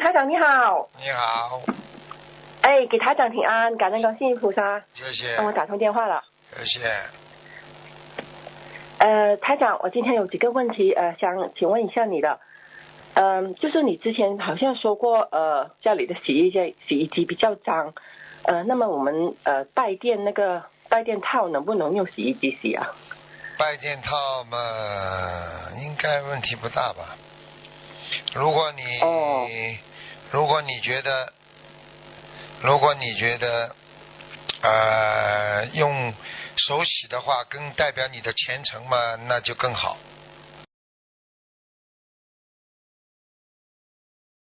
台长你好。你好。哎，给台长请安，感恩观世音菩萨。谢谢。帮我打通电话了。谢谢。台长，我今天有几个问题，想请问一下你的。就是你之前好像说过，家里的洗衣机比较脏，那么我们带电套能不能用洗衣机洗啊？带电套嘛，应该问题不大吧？如果你觉得用手洗的话，更代表你的虔诚嘛，那就更好。